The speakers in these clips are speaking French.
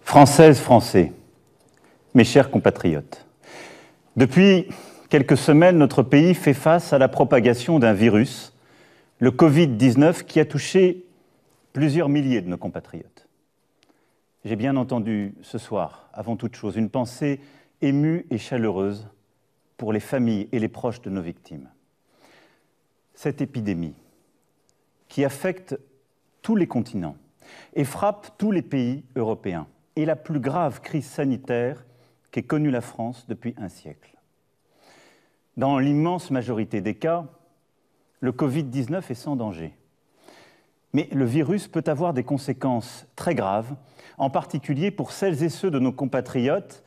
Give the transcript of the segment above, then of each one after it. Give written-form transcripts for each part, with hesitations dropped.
Françaises, Français, mes chers compatriotes, depuis quelques semaines, notre pays fait face à la propagation d'un virus, le Covid-19, qui a touché plusieurs milliers de nos compatriotes. J'ai bien entendu ce soir, avant toute chose, une pensée émue et chaleureuse pour les familles et les proches de nos victimes. Cette épidémie, qui affecte tous les continents et frappe tous les pays européens, est la plus grave crise sanitaire qu'ait connue la France depuis un siècle. Dans l'immense majorité des cas, le Covid-19 est sans danger. Mais le virus peut avoir des conséquences très graves, en particulier pour celles et ceux de nos compatriotes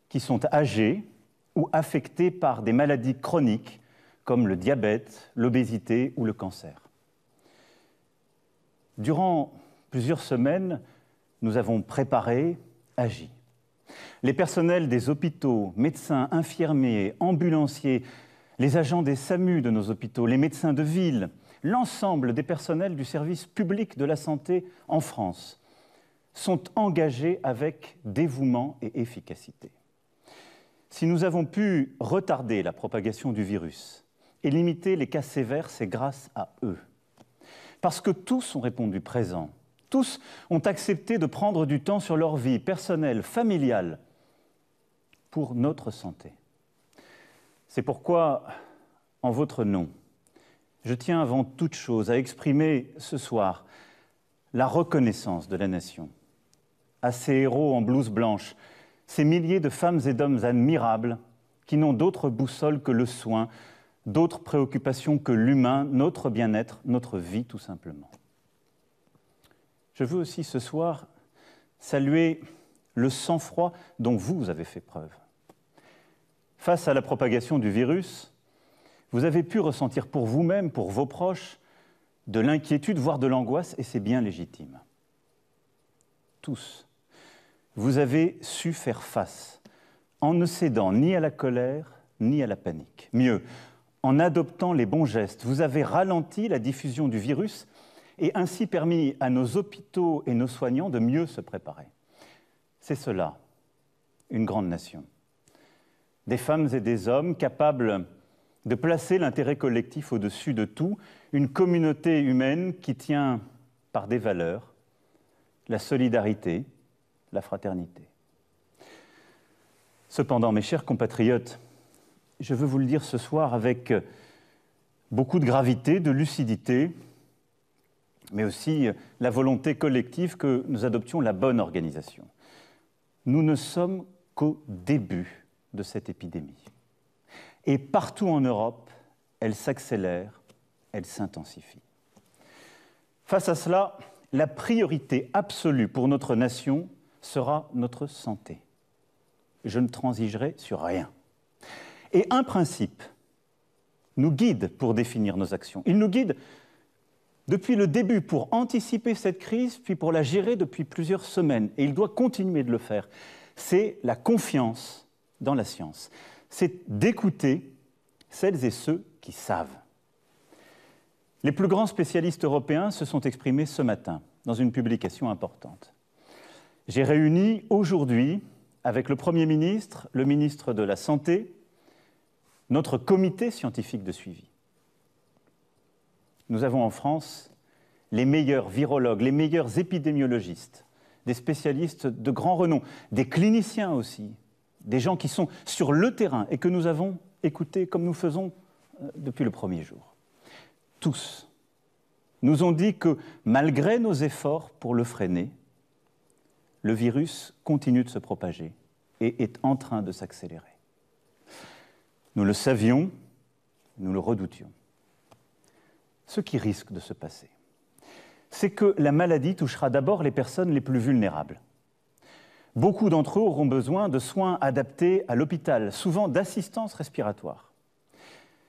qui sont âgés ou affectés par des maladies chroniques comme le diabète, l'obésité ou le cancer. Durant plusieurs semaines, nous avons préparé, agi. Les personnels des hôpitaux, médecins, infirmiers, ambulanciers, les agents des SAMU de nos hôpitaux, les médecins de ville, l'ensemble des personnels du service public de la santé en France sont engagés avec dévouement et efficacité. Si nous avons pu retarder la propagation du virus et limiter les cas sévères, c'est grâce à eux. Parce que tous ont répondu présent. Tous ont accepté de prendre du temps sur leur vie personnelle, familiale, pour notre santé. C'est pourquoi, en votre nom, je tiens avant toute chose à exprimer ce soir la reconnaissance de la nation à ces héros en blouse blanche, ces milliers de femmes et d'hommes admirables qui n'ont d'autre boussole que le soin, d'autres préoccupations que l'humain, notre bien-être, notre vie tout simplement. Je veux aussi ce soir saluer le sang-froid dont vous avez fait preuve. Face à la propagation du virus, vous avez pu ressentir pour vous-même, pour vos proches, de l'inquiétude, voire de l'angoisse, et c'est bien légitime. Tous, vous avez su faire face en ne cédant ni à la colère, ni à la panique. Mieux, en adoptant les bons gestes, vous avez ralenti la diffusion du virus et ainsi permis à nos hôpitaux et nos soignants de mieux se préparer. C'est cela, une grande nation. Des femmes et des hommes capables de placer l'intérêt collectif au-dessus de tout, une communauté humaine qui tient par des valeurs, la solidarité, la fraternité. Cependant, mes chers compatriotes, je veux vous le dire ce soir avec beaucoup de gravité, de lucidité, mais aussi la volonté collective que nous adoptions la bonne organisation. Nous ne sommes qu'au début de cette épidémie. Et partout en Europe, elle s'accélère, elle s'intensifie. Face à cela, la priorité absolue pour notre nation sera notre santé. Je ne transigerai sur rien. Et un principe nous guide pour définir nos actions. Il nous guide depuis le début pour anticiper cette crise, puis pour la gérer depuis plusieurs semaines. Et il doit continuer de le faire. C'est la confiance dans la science. C'est d'écouter celles et ceux qui savent. Les plus grands spécialistes européens se sont exprimés ce matin dans une publication importante. J'ai réuni aujourd'hui, avec le Premier ministre, le ministre de la Santé, notre comité scientifique de suivi. Nous avons en France les meilleurs virologues, les meilleurs épidémiologistes, des spécialistes de grand renom, des cliniciens aussi, des gens qui sont sur le terrain et que nous avons écoutés comme nous faisons depuis le premier jour. Tous nous ont dit que malgré nos efforts pour le freiner, le virus continue de se propager et est en train de s'accélérer. Nous le savions, nous le redoutions. Ce qui risque de se passer, c'est que la maladie touchera d'abord les personnes les plus vulnérables. Beaucoup d'entre eux auront besoin de soins adaptés à l'hôpital, souvent d'assistance respiratoire.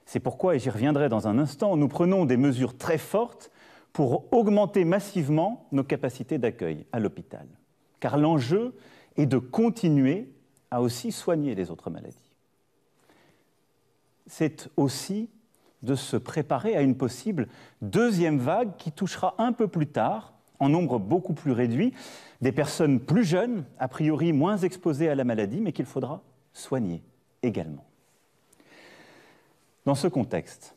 C'est pourquoi, et j'y reviendrai dans un instant, nous prenons des mesures très fortes pour augmenter massivement nos capacités d'accueil à l'hôpital. Car l'enjeu est de continuer à aussi soigner les autres maladies. C'est aussi de se préparer à une possible deuxième vague qui touchera un peu plus tard, en nombre beaucoup plus réduit, des personnes plus jeunes, a priori moins exposées à la maladie, mais qu'il faudra soigner également. Dans ce contexte,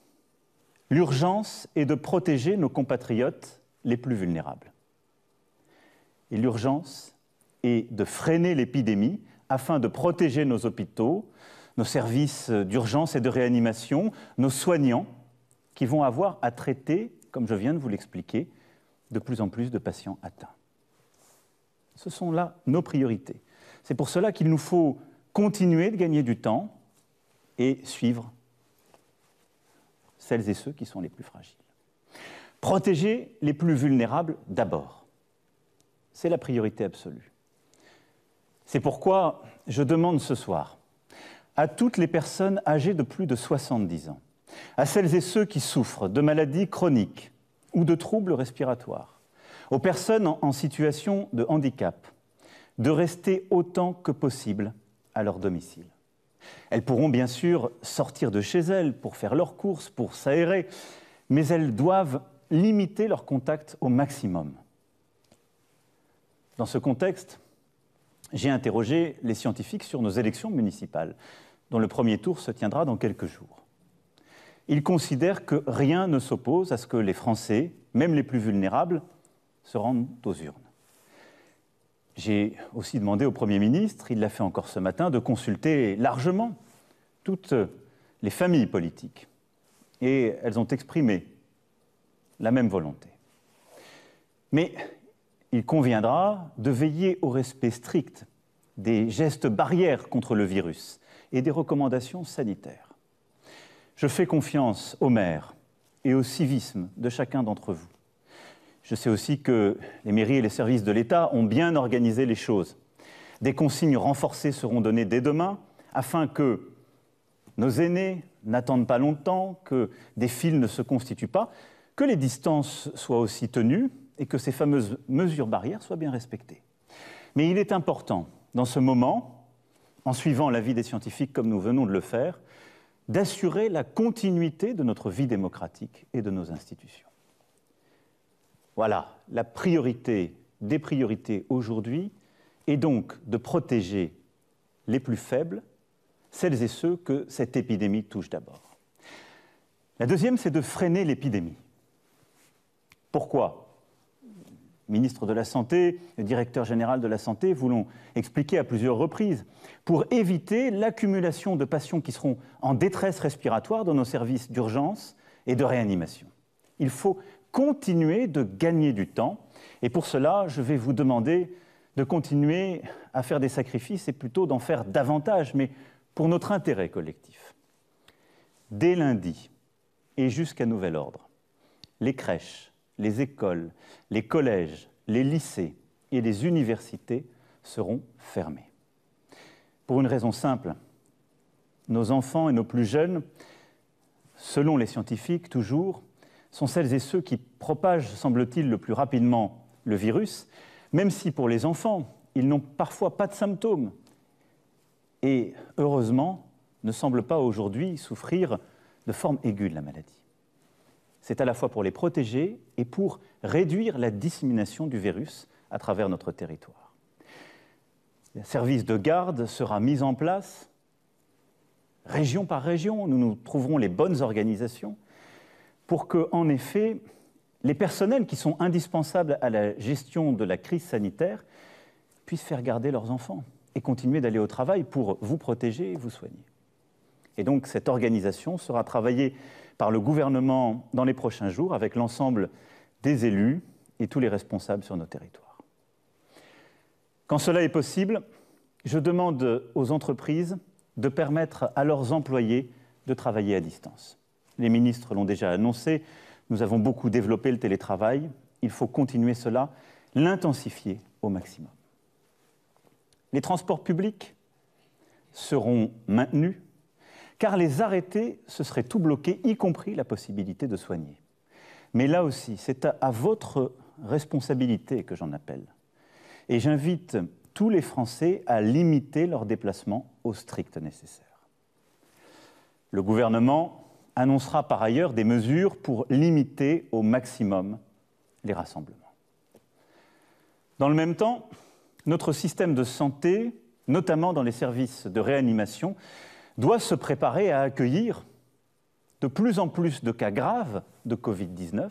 l'urgence est de protéger nos compatriotes les plus vulnérables. Et l'urgence est de freiner l'épidémie afin de protéger nos hôpitaux, nos services d'urgence et de réanimation, nos soignants qui vont avoir à traiter, comme je viens de vous l'expliquer, de plus en plus de patients atteints. Ce sont là nos priorités. C'est pour cela qu'il nous faut continuer de gagner du temps et suivre celles et ceux qui sont les plus fragiles. Protéger les plus vulnérables d'abord. C'est la priorité absolue. C'est pourquoi je demande ce soir à toutes les personnes âgées de plus de 70 ans, à celles et ceux qui souffrent de maladies chroniques ou de troubles respiratoires, aux personnes en situation de handicap, de rester autant que possible à leur domicile. Elles pourront bien sûr sortir de chez elles pour faire leurs courses, pour s'aérer, mais elles doivent limiter leur contact au maximum. Dans ce contexte, j'ai interrogé les scientifiques sur nos élections municipales, dont le premier tour se tiendra dans quelques jours. Ils considèrent que rien ne s'oppose à ce que les Français, même les plus vulnérables, se rendent aux urnes. J'ai aussi demandé au Premier ministre, il l'a fait encore ce matin, de consulter largement toutes les familles politiques. Et elles ont exprimé la même volonté. Mais il conviendra de veiller au respect strict des gestes barrières contre le virus et des recommandations sanitaires. Je fais confiance aux maires et au civisme de chacun d'entre vous. Je sais aussi que les mairies et les services de l'État ont bien organisé les choses. Des consignes renforcées seront données dès demain afin que nos aînés n'attendent pas longtemps, que des files ne se constituent pas, que les distances soient aussi tenues et que ces fameuses mesures barrières soient bien respectées. Mais il est important, dans ce moment, en suivant l'avis des scientifiques comme nous venons de le faire, d'assurer la continuité de notre vie démocratique et de nos institutions. Voilà, la priorité des priorités aujourd'hui est donc de protéger les plus faibles, celles et ceux que cette épidémie touche d'abord. La deuxième, c'est de freiner l'épidémie. Pourquoi ? Le ministre de la Santé, le directeur général de la Santé vous l'ont expliqué à plusieurs reprises, pour éviter l'accumulation de patients qui seront en détresse respiratoire dans nos services d'urgence et de réanimation. Il faut continuer de gagner du temps et pour cela, je vais vous demander de continuer à faire des sacrifices et plutôt d'en faire davantage, mais pour notre intérêt collectif. Dès lundi et jusqu'à nouvel ordre, les crèches, les écoles, les collèges, les lycées et les universités seront fermés. Pour une raison simple, nos enfants et nos plus jeunes, selon les scientifiques toujours, sont celles et ceux qui propagent, semble-t-il, le plus rapidement le virus, même si pour les enfants, ils n'ont parfois pas de symptômes et, heureusement, ne semblent pas aujourd'hui souffrir de forme aiguë de la maladie. C'est à la fois pour les protéger et pour réduire la dissémination du virus à travers notre territoire. Un service de garde sera mis en place, région par région, nous trouverons les bonnes organisations pour que, en effet, les personnels qui sont indispensables à la gestion de la crise sanitaire puissent faire garder leurs enfants et continuer d'aller au travail pour vous protéger et vous soigner. Et donc, cette organisation sera travaillée par le gouvernement dans les prochains jours avec l'ensemble des élus et tous les responsables sur nos territoires. Quand cela est possible, je demande aux entreprises de permettre à leurs employés de travailler à distance. Les ministres l'ont déjà annoncé, nous avons beaucoup développé le télétravail, il faut continuer cela, l'intensifier au maximum. Les transports publics seront maintenus, car les arrêtés, ce serait tout bloqué, y compris la possibilité de soigner. Mais là aussi, c'est à votre responsabilité que j'en appelle. Et j'invite tous les Français à limiter leurs déplacements au strict nécessaire. Le gouvernement annoncera par ailleurs des mesures pour limiter au maximum les rassemblements. Dans le même temps, notre système de santé, notamment dans les services de réanimation, doit se préparer à accueillir de plus en plus de cas graves de Covid-19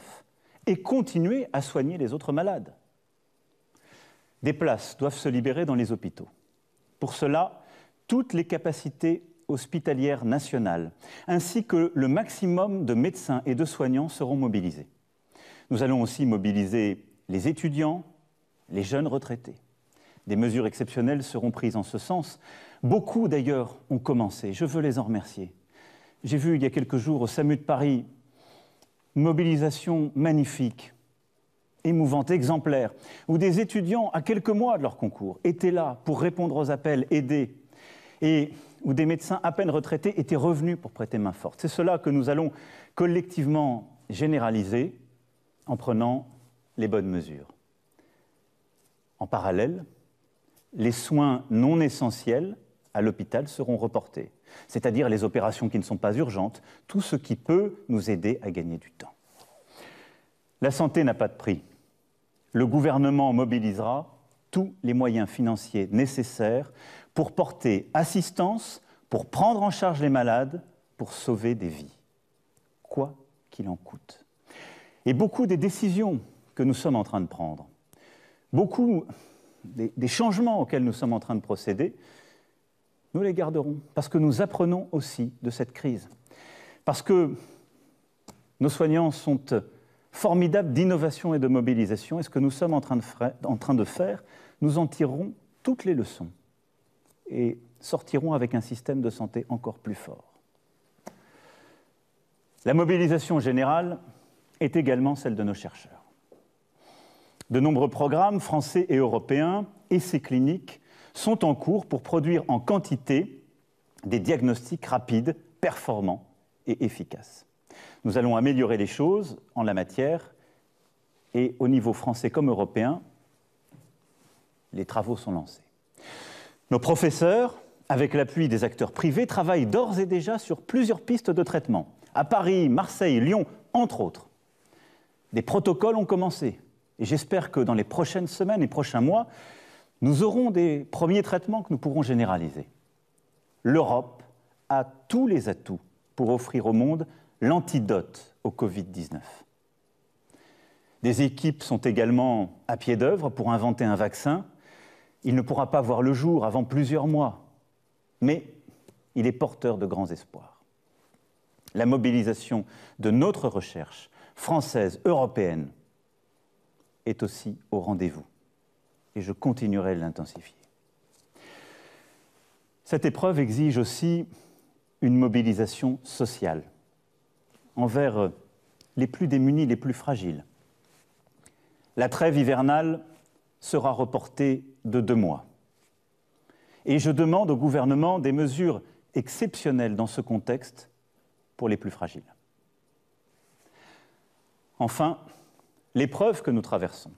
et continuer à soigner les autres malades. Des places doivent se libérer dans les hôpitaux. Pour cela, toutes les capacités hospitalières nationales, ainsi que le maximum de médecins et de soignants seront mobilisés. Nous allons aussi mobiliser les étudiants, les jeunes retraités. Des mesures exceptionnelles seront prises en ce sens. Beaucoup d'ailleurs ont commencé, je veux les en remercier. J'ai vu il y a quelques jours au SAMU de Paris une mobilisation magnifique, émouvante, exemplaire, où des étudiants à quelques mois de leur concours étaient là pour répondre aux appels, aider, et où des médecins à peine retraités étaient revenus pour prêter main forte. C'est cela que nous allons collectivement généraliser en prenant les bonnes mesures. En parallèle, les soins non essentiels à l'hôpital seront reportés, c'est-à-dire les opérations qui ne sont pas urgentes, tout ce qui peut nous aider à gagner du temps. La santé n'a pas de prix. Le gouvernement mobilisera tous les moyens financiers nécessaires pour porter assistance, pour prendre en charge les malades, pour sauver des vies, quoi qu'il en coûte. Et beaucoup des décisions que nous sommes en train de prendre, beaucoup des changements auxquels nous sommes en train de procéder, nous les garderons, parce que nous apprenons aussi de cette crise. Parce que nos soignants sont formidables d'innovation et de mobilisation, et ce que nous sommes en train de faire, nous en tirerons toutes les leçons et sortirons avec un système de santé encore plus fort. La mobilisation générale est également celle de nos chercheurs. De nombreux programmes français et européens, essais cliniques, sont en cours pour produire en quantité des diagnostics rapides, performants et efficaces. Nous allons améliorer les choses en la matière et au niveau français comme européen, les travaux sont lancés. Nos professeurs, avec l'appui des acteurs privés, travaillent d'ores et déjà sur plusieurs pistes de traitement. À Paris, Marseille, Lyon, entre autres. Des protocoles ont commencé. Et j'espère que dans les prochaines semaines et prochains mois, nous aurons des premiers traitements que nous pourrons généraliser. L'Europe a tous les atouts pour offrir au monde l'antidote au Covid-19. Des équipes sont également à pied d'œuvre pour inventer un vaccin. Il ne pourra pas voir le jour avant plusieurs mois, mais il est porteur de grands espoirs. La mobilisation de notre recherche française, européenne, est aussi au rendez-vous. Et je continuerai de l'intensifier. Cette épreuve exige aussi une mobilisation sociale envers les plus démunis, les plus fragiles. La trêve hivernale sera reportée de 2 mois. Et je demande au gouvernement des mesures exceptionnelles dans ce contexte pour les plus fragiles. Enfin, l'épreuve que nous traversons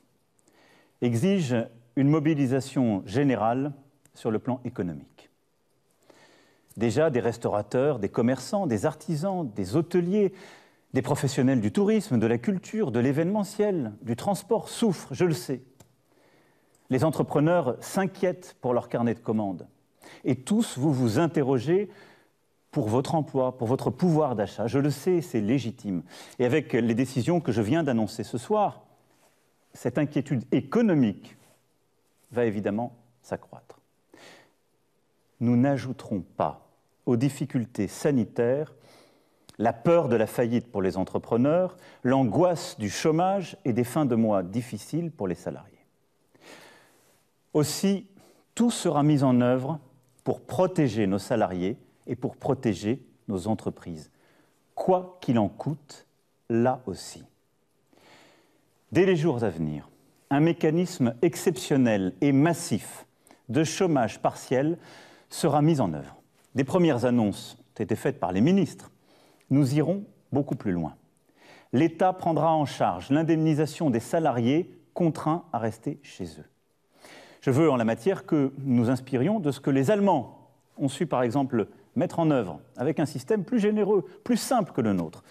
exige une mobilisation générale sur le plan économique. Déjà, des restaurateurs, des commerçants, des artisans, des hôteliers, des professionnels du tourisme, de la culture, de l'événementiel, du transport souffrent, je le sais. Les entrepreneurs s'inquiètent pour leur carnet de commandes. Et tous, vous vous interrogez pour votre emploi, pour votre pouvoir d'achat. Je le sais, c'est légitime. Et avec les décisions que je viens d'annoncer ce soir, cette inquiétude économique va évidemment s'accroître. Nous n'ajouterons pas aux difficultés sanitaires la peur de la faillite pour les entrepreneurs, l'angoisse du chômage et des fins de mois difficiles pour les salariés. Aussi, tout sera mis en œuvre pour protéger nos salariés et pour protéger nos entreprises, quoi qu'il en coûte, là aussi. Dès les jours à venir, un mécanisme exceptionnel et massif de chômage partiel sera mis en œuvre. Des premières annonces ont été faites par les ministres. Nous irons beaucoup plus loin. L'État prendra en charge l'indemnisation des salariés contraints à rester chez eux. Je veux en la matière que nous inspirions de ce que les Allemands ont su par exemple mettre en œuvre avec un système plus généreux, plus simple que le nôtre.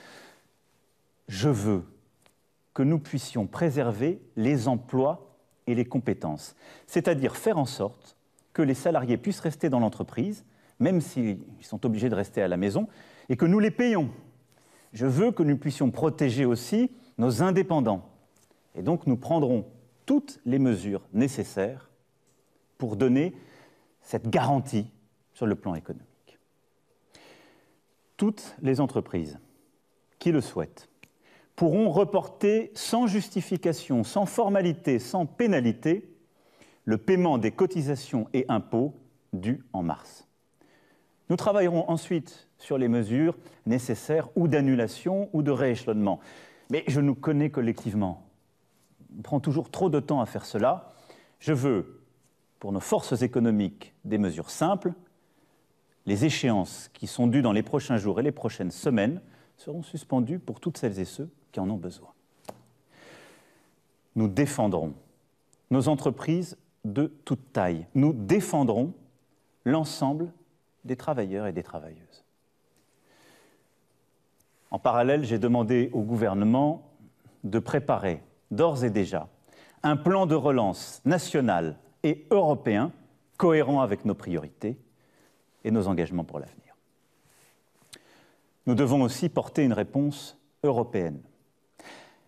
Je veux que nous puissions préserver les emplois et les compétences, c'est-à-dire faire en sorte que les salariés puissent rester dans l'entreprise, même s'ils sont obligés de rester à la maison, et que nous les payons. Je veux que nous puissions protéger aussi nos indépendants. Et donc nous prendrons toutes les mesures nécessaires pour donner cette garantie sur le plan économique. Toutes les entreprises qui le souhaitent pourront reporter sans justification, sans formalité, sans pénalité, le paiement des cotisations et impôts dus en mars. Nous travaillerons ensuite sur les mesures nécessaires ou d'annulation ou de rééchelonnement. Mais je nous connais collectivement. On prend toujours trop de temps à faire cela. Je veux, pour nos forces économiques, des mesures simples. Les échéances qui sont dues dans les prochains jours et les prochaines semaines seront suspendues pour toutes celles et ceux qui en ont besoin. Nous défendrons nos entreprises de toute taille. Nous défendrons l'ensemble des travailleurs et des travailleuses. En parallèle, j'ai demandé au gouvernement de préparer d'ores et déjà un plan de relance national et européen cohérent avec nos priorités et nos engagements pour l'avenir. Nous devons aussi porter une réponse européenne.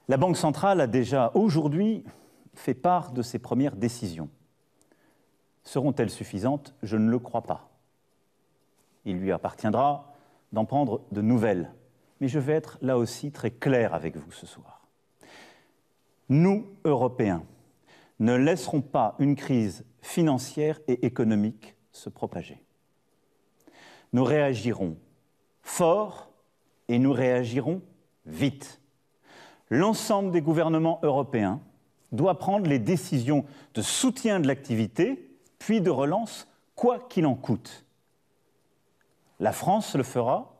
La Banque centrale a déjà aujourd'hui fait part de ses premières décisions. Seront-elles suffisantes? Je ne le crois pas. Il lui appartiendra d'en prendre de nouvelles. Mais je vais être là aussi très clair avec vous ce soir. Nous, Européens, ne laisserons pas une crise financière et économique se propager. Nous réagirons fort et nous réagirons vite. L'ensemble des gouvernements européens doit prendre les décisions de soutien de l'activité, puis de relance, quoi qu'il en coûte. La France le fera,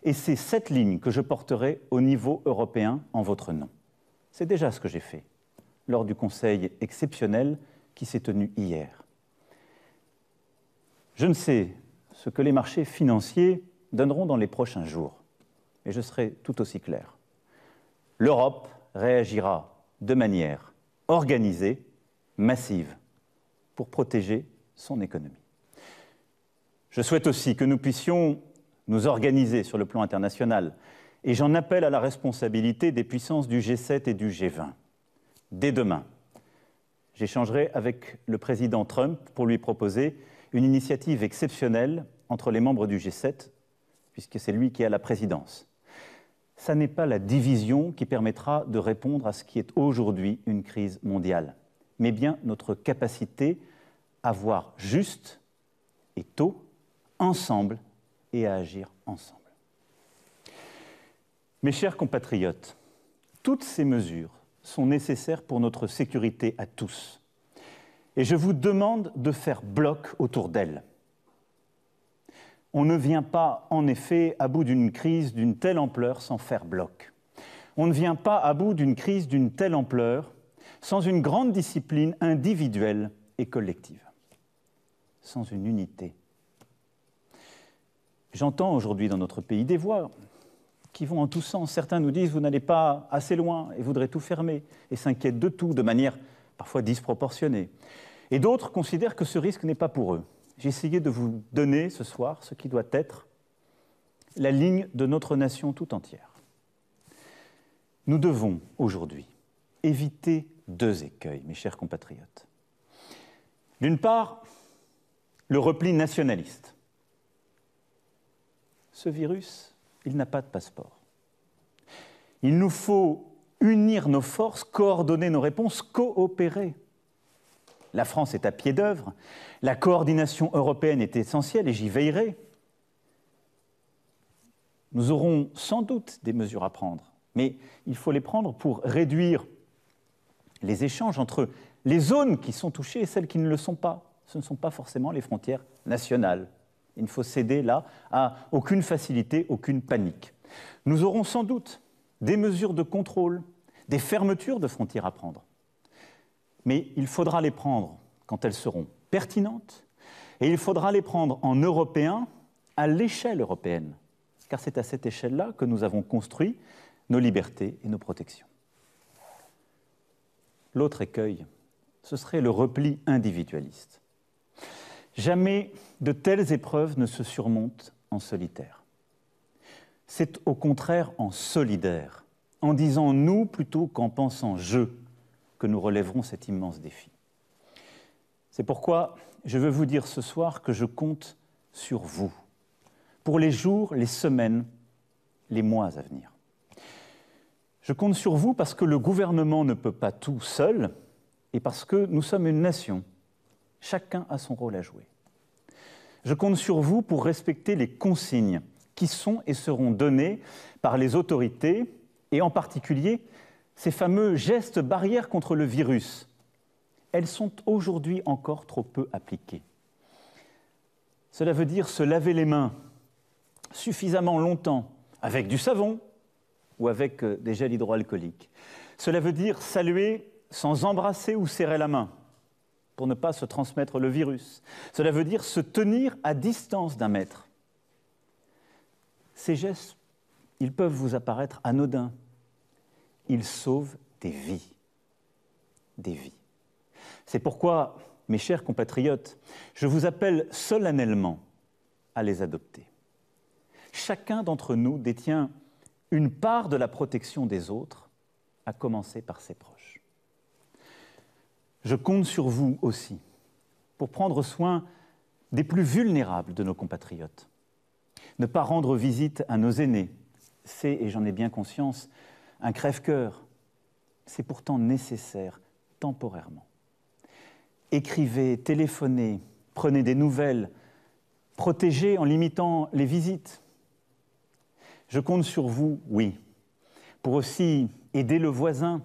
et c'est cette ligne que je porterai au niveau européen en votre nom. C'est déjà ce que j'ai fait lors du Conseil exceptionnel qui s'est tenu hier. Je ne sais ce que les marchés financiers donneront dans les prochains jours, mais je serai tout aussi clair. L'Europe réagira de manière organisée, massive, pour protéger son économie. Je souhaite aussi que nous puissions nous organiser sur le plan international, et j'en appelle à la responsabilité des puissances du G7 et du G20. Dès demain, j'échangerai avec le président Trump pour lui proposer une initiative exceptionnelle entre les membres du G7, puisque c'est lui qui a la présidence. Ça n'est pas la division qui permettra de répondre à ce qui est aujourd'hui une crise mondiale, mais bien notre capacité à voir juste et tôt, ensemble, et à agir ensemble. Mes chers compatriotes, toutes ces mesures sont nécessaires pour notre sécurité à tous. Et je vous demande de faire bloc autour d'elles. On ne vient pas, en effet, à bout d'une crise d'une telle ampleur sans faire bloc. On ne vient pas à bout d'une crise d'une telle ampleur sans une grande discipline individuelle et collective, sans une unité. J'entends aujourd'hui dans notre pays des voix qui vont en tous sens. Certains nous disent « vous n'allez pas assez loin et voudraient tout fermer » et s'inquiètent de tout de manière parfois disproportionnée. Et d'autres considèrent que ce risque n'est pas pour eux. J'ai essayé de vous donner ce soir ce qui doit être la ligne de notre nation tout entière. Nous devons aujourd'hui éviter deux écueils, mes chers compatriotes. D'une part, le repli nationaliste. Ce virus, il n'a pas de passeport. Il nous faut unir nos forces, coordonner nos réponses, coopérer. La France est à pied d'œuvre, la coordination européenne est essentielle et j'y veillerai. Nous aurons sans doute des mesures à prendre, mais il faut les prendre pour réduire les échanges entre les zones qui sont touchées et celles qui ne le sont pas. Ce ne sont pas forcément les frontières nationales. Il ne faut céder là à aucune facilité, aucune panique. Nous aurons sans doute des mesures de contrôle, des fermetures de frontières à prendre. Mais il faudra les prendre quand elles seront pertinentes et il faudra les prendre en européen à l'échelle européenne, car c'est à cette échelle-là que nous avons construit nos libertés et nos protections. L'autre écueil, ce serait le repli individualiste. Jamais de telles épreuves ne se surmontent en solitaire. C'est au contraire en solidaire, en disant « nous » plutôt qu'en pensant « je », que nous relèverons cet immense défi. C'est pourquoi je veux vous dire ce soir que je compte sur vous, pour les jours, les semaines, les mois à venir. Je compte sur vous parce que le gouvernement ne peut pas tout seul et parce que nous sommes une nation. Chacun a son rôle à jouer. Je compte sur vous pour respecter les consignes qui sont et seront données par les autorités et en particulier ces fameux gestes barrières contre le virus. Elles sont aujourd'hui encore trop peu appliquées. Cela veut dire se laver les mains suffisamment longtemps avec du savon ou avec des gels hydroalcooliques. Cela veut dire saluer sans embrasser ou serrer la main pour ne pas se transmettre le virus. Cela veut dire se tenir à distance d'1 mètre. Ces gestes, ils peuvent vous apparaître anodins. Ils sauvent des vies. Des vies. C'est pourquoi, mes chers compatriotes, je vous appelle solennellement à les adopter. Chacun d'entre nous détient une part de la protection des autres, à commencer par ses proches. Je compte sur vous aussi pour prendre soin des plus vulnérables de nos compatriotes. Ne pas rendre visite à nos aînés, c'est, et j'en ai bien conscience, un crève-cœur. C'est pourtant nécessaire temporairement. Écrivez, téléphonez, prenez des nouvelles, protégez en limitant les visites. Je compte sur vous, oui, pour aussi aider le voisin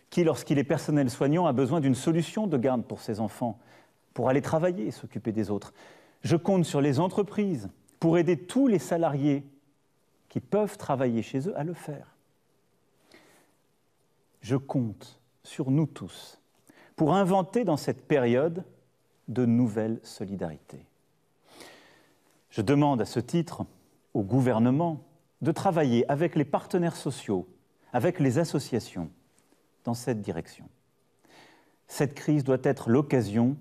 qui, lorsqu'il est personnel soignant, a besoin d'une solution de garde pour ses enfants, pour aller travailler et s'occuper des autres. Je compte sur les entreprises pour aider tous les salariés qui peuvent travailler chez eux à le faire. Je compte sur nous tous pour inventer dans cette période de nouvelles solidarités. Je demande à ce titre au gouvernement de travailler avec les partenaires sociaux, avec les associations, dans cette direction. Cette crise doit être l'occasion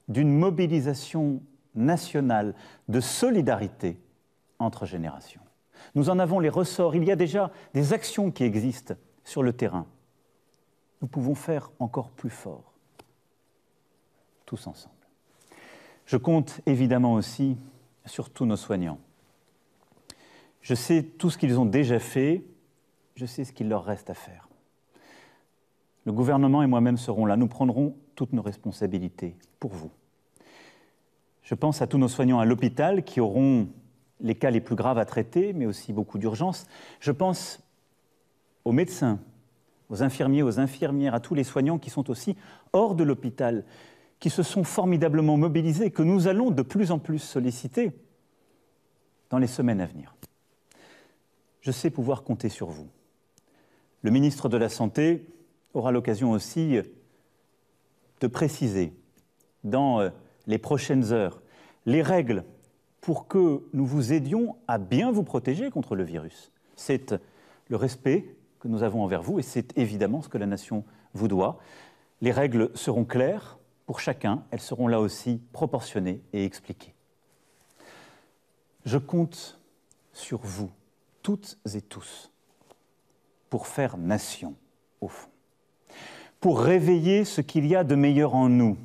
d'une mobilisation nationale de solidarité entre générations. Nous en avons les ressorts, il y a déjà des actions qui existent sur le terrain. Nous pouvons faire encore plus fort, tous ensemble. Je compte évidemment aussi sur tous nos soignants. Je sais tout ce qu'ils ont déjà fait, je sais ce qu'il leur reste à faire. Le gouvernement et moi-même serons là, nous prendrons toutes nos responsabilités pour vous. Je pense à tous nos soignants à l'hôpital qui auront les cas les plus graves à traiter, mais aussi beaucoup d'urgences. Je pense aux médecins, aux infirmiers, aux infirmières, à tous les soignants qui sont aussi hors de l'hôpital, qui se sont formidablement mobilisés, que nous allons de plus en plus solliciter dans les semaines à venir. Je sais pouvoir compter sur vous. Le ministre de la Santé aura l'occasion aussi de préciser dans les prochaines heures les règles pour que nous vous aidions à bien vous protéger contre le virus. C'est le respect que nous avons envers vous et c'est évidemment ce que la nation vous doit. Les règles seront claires pour chacun, elles seront là aussi proportionnées et expliquées. Je compte sur vous, toutes et tous, pour faire nation, au fond, pour réveiller ce qu'il y a de meilleur en nous,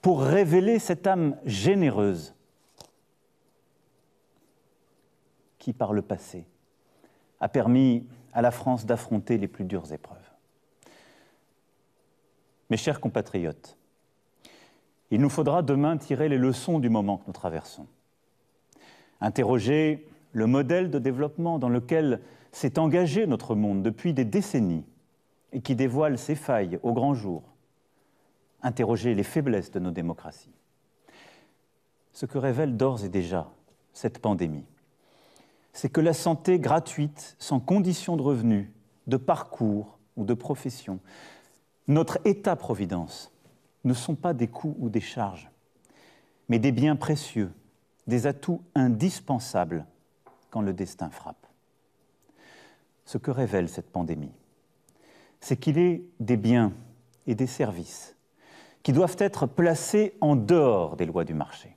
pour révéler cette âme généreuse qui, par le passé, a permis à la France d'affronter les plus dures épreuves. Mes chers compatriotes, il nous faudra demain tirer les leçons du moment que nous traversons. Interroger le modèle de développement dans lequel s'est engagé notre monde depuis des décennies et qui dévoile ses failles au grand jour. Interroger les faiblesses de nos démocraties. Ce que révèle d'ores et déjà cette pandémie, c'est que la santé gratuite, sans condition de revenus, de parcours ou de profession, notre État-providence, ne sont pas des coûts ou des charges, mais des biens précieux, des atouts indispensables quand le destin frappe. Ce que révèle cette pandémie, c'est qu'il est des biens et des services qui doivent être placés en dehors des lois du marché.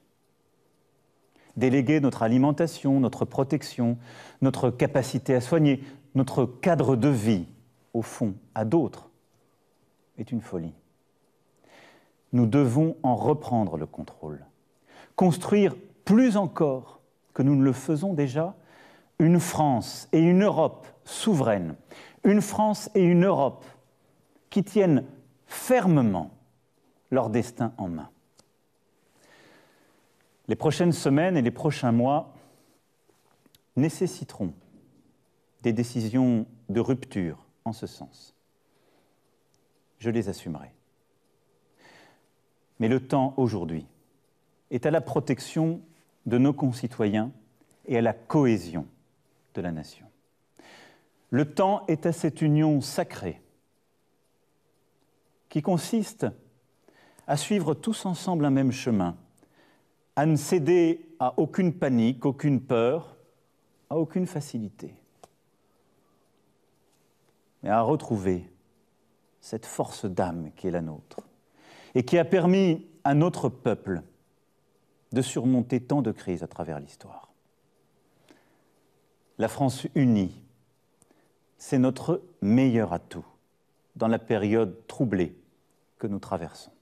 Déléguer notre alimentation, notre protection, notre capacité à soigner, notre cadre de vie, au fond, à d'autres, est une folie. Nous devons en reprendre le contrôle, construire plus encore que nous ne le faisons déjà, une France et une Europe souveraines, une France et une Europe qui tiennent fermement leur destin en main. Les prochaines semaines et les prochains mois nécessiteront des décisions de rupture en ce sens. Je les assumerai. Mais le temps aujourd'hui est à la protection de nos concitoyens et à la cohésion de la nation. Le temps est à cette union sacrée qui consiste à suivre tous ensemble un même chemin, à ne céder à aucune panique, aucune peur, à aucune facilité, mais à retrouver cette force d'âme qui est la nôtre et qui a permis à notre peuple de surmonter tant de crises à travers l'histoire. La France unie, c'est notre meilleur atout dans la période troublée que nous traversons.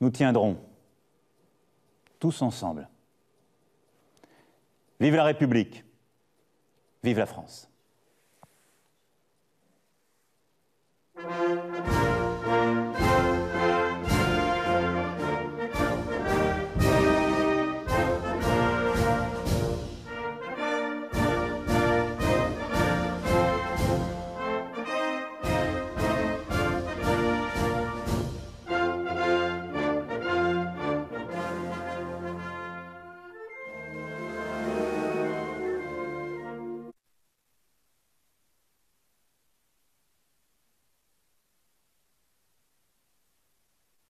Nous tiendrons tous ensemble. Vive la République, vive la France.